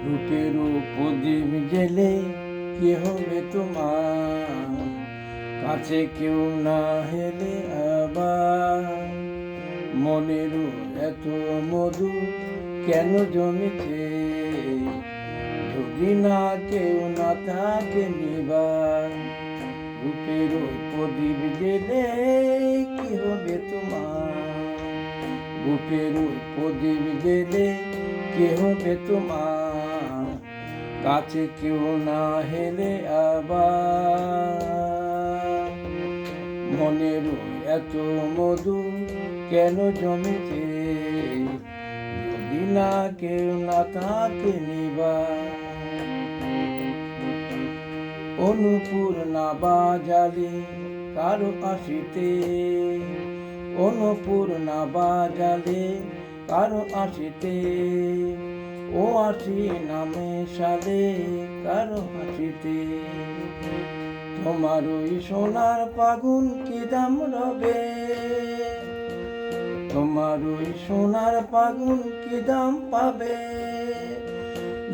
রূপের প্রদীপ জেলে কি হবে তোমার, কাছে কেউ না হেলে আবার। মনের এত মধু কেন জমেছে, যদি না কেউ না থাকে নিবার। রূপের প্রদীপ জেলে কি হবে তোমার, রূপের প্রদীপ জেলে কি হবে তোমার, কাছে কেউ না হেলে আবার। মনের এত মধু কেন জমেছে, যদি না কেউ না থাকে নিবার। অনুপূর্ণা বাজালে কারো আসিতে, অনুপূর্ণা বাজালে কারো আসিতে, ও আসি নামে সালে কারো হাসিতে। তোমার ওই সোনার পাগুন কি দাম রবে, তোমার ওই সোনার পাগুন কি দাম পাবে,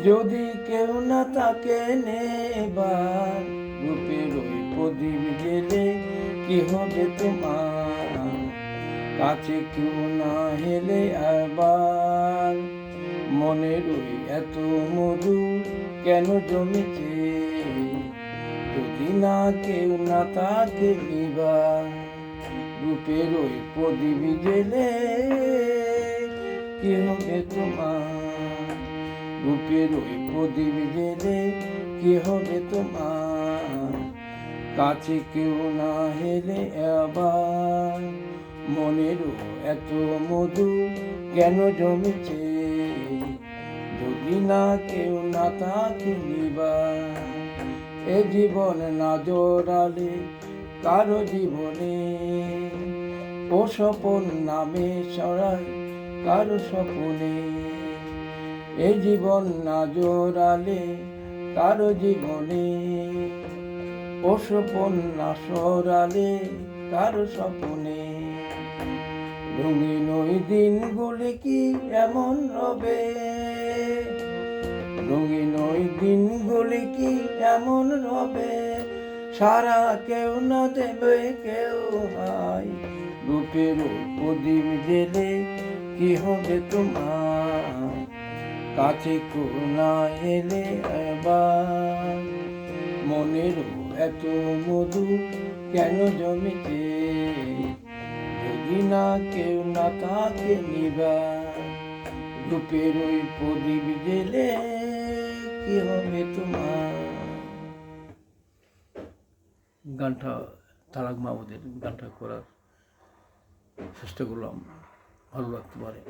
যদি কেউ না তাকে নেবার। রূপের ওই প্রদীপ জেলে কি হবে তোমার, কাছে কেউ না হেলে আবার। মনের ওই এত মধু কেন জমেছে, যদি না কেউ না তাকে নিবার। রূপের ওই প্রদীপ জেলে কি হবে তোমার, রূপের ওই প্রদীপ জেলে কি হবে তোমার, কাছে কেউ না হেলে আবার। মনের এত মধু কেন জমেছে, যদি না কেউ না তাকে নিবার। এ জীবন না জোড়ালে কারো জীবনে, ও স্বপন নামে সরাই কারো স্বপনে। এ জীবন না জোড়ালে কারো জীবনে, ও স্বপন না সরালে কারো স্বপনে। রঙিন ওই দিনগুলি কি এমন রবে, রঙিন ওই দিনগুলি কি এমন রবে, সারা কেউ না দেবে কেউ হাই। রূপের প্রদীপ জেলে কি হবে তোমার, কাছে কেউ না এলে আবার। মনের এত মধু কেন জমেছে, যদি না কেউ না তাকে নিবার। রূপের ওই প্রদীপ জেলে কি হবে তোমার। গানটা তারাক মাহমুদের গানটা করার চেষ্টা করলাম, ভালো লাগতে পারে।